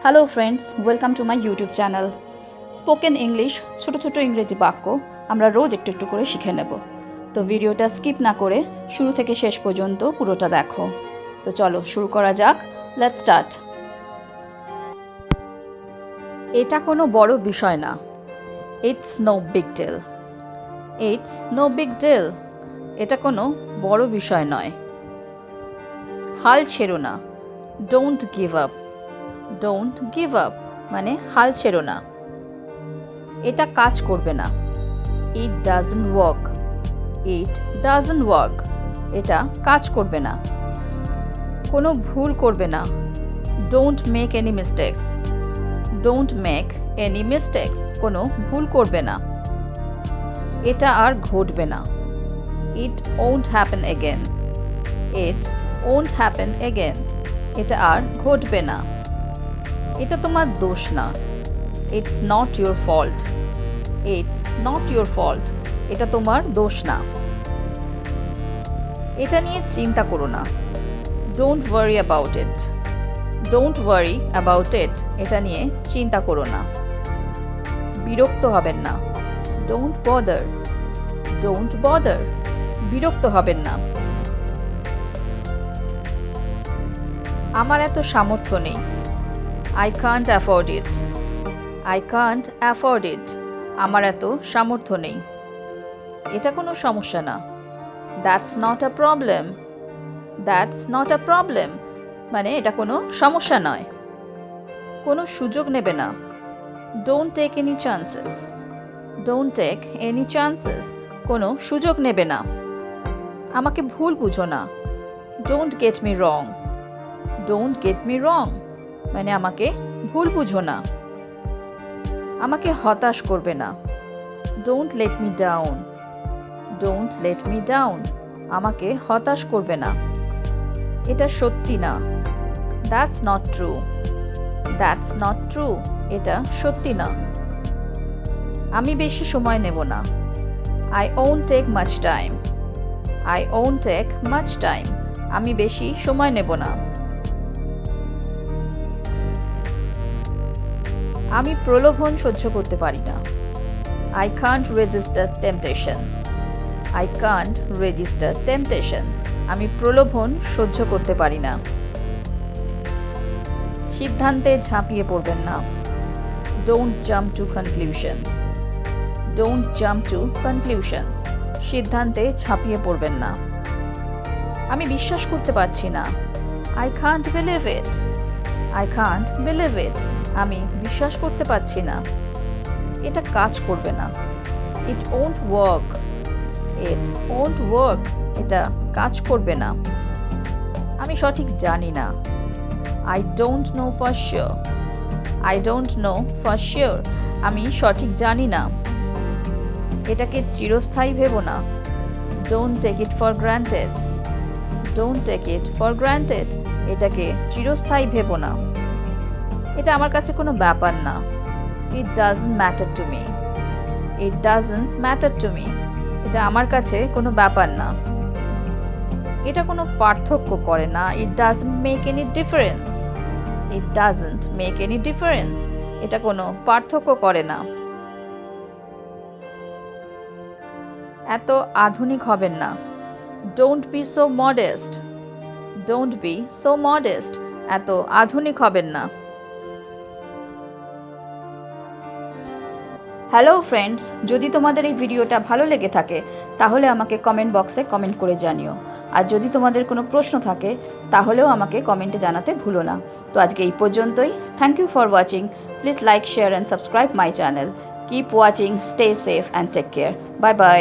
Hello friends, welcome to my YouTube channel. Spoken English, ছোট ছোট ইংরেজি বাক্য আমরা রোজ একটু একটু করে শিখে নেব। তো ভিডিওটা স্কিপ না করে শুরু থেকে শেষ পর্যন্ত পুরোটা দেখো। তো চলো শুরু করা যাক। Let's start. এটা কোনো বড় বিষয় না। It's no big deal. It's no big deal. এটা কোনো বড় বিষয় নয়। হাল ছেড়ো না। Don't give up. Don't give up মানে হাল ছেড়ো না। এটা কাজ করবে না। It doesn't work. It doesn't work এটা কাজ করবে না। কোনো ভুল করবে না। Don't make any mistakes. Don't make any mistakes কোনো ভুল করবে না। এটা আর ঘটবে না। It won't happen again. It won't happen again এটা আর ঘটবে না। এটা তোমার দোষ না। It's not your fault. It's not your fault এটা তোমার দোষ না। এটা নিয়ে চিন্তা করো না। Don't worry about it. Don't worry about it এটা নিয়ে চিন্তা করো না। বিরক্ত হবেন না। Don't bother. ডোন্ট বদার বিরক্ত হবেন না। আমার এত সামর্থ্য নেই। I can't afford it. I can't afford it. আমার এত সামর্থ্য নেই। এটা কোনো সমস্যা না। That's not a problem. That's not a problem. মানে এটা কোনো সমস্যা নয়। কোনো সুযোগ নেবে না। Don't take any chances. Don't take any chances. কোনো সুযোগ নেবে না। আমাকে ভুল বুঝো না। Don't get me wrong. Don't get me wrong. মানে আমাকে ভুল বুঝো না। আমাকে হতাশ করবে না। Don't let me down. Don't let me down আমাকে হতাশ করবে না। এটা সত্যি না। That's not true. That's not true এটা সত্যি না। আমি বেশি সময় নেব না। I won't take much time. I won't take much time আমি বেশি সময় নেব না। আমি প্রলোভন সহ্য করতে পারি না। I can't resist the temptation. I can't resist the temptation. আমি প্রলোভন সহ্য করতে পারি না। সিদ্ধান্তে ঝাঁপিয়ে পড়বেন না। Don't jump to conclusions. Don't jump to conclusions. সিদ্ধান্তে ঝাঁপিয়ে পড়বেন না। আমি বিশ্বাস করতে পারছি না। I can't believe it. I can't believe it. আমি বিশ্বাস করতে পারছি না। এটা কাজ করবে না। It won't work. It won't work. এটা কাজ করবে না। আমি সঠিক জানি না। I don't know for sure. I don't know for sure. আমি সঠিক জানি না। এটাকে চিরস্থায়ী ভেবো না। Don't take it for granted. Don't take it for granted. এটাকে চিরস্থায়ী ভেবো না। এটা আমার কাছে কোনো ব্যাপার না। It doesn't matter to me. It doesn't matter to me. এটা আমার কাছে কোনো ব্যাপার না। এটা কোনো পার্থক্য করে না। It doesn't make any difference. It doesn't make any difference. এটা কোনো পার্থক্য করে না। এত আধুনিক হবেন না। Don't be so modest. Don't be so modest. এত আধুনিক হবেন না। হ্যালো ফ্রেন্ডস, যদি তোমাদের এই ভিডিওটা ভালো লেগে থাকে তাহলে আমাকে কমেন্ট বক্সে কমেন্ট করে জানিও। আর যদি তোমাদের কোনো প্রশ্ন থাকে তাহলেও আমাকে কমেন্টে জানাতে ভুলো না। তো আজকে এই পর্যন্তই। Thank you for watching. Please like, share and subscribe my channel. Keep watching, stay safe and take care. Bye by.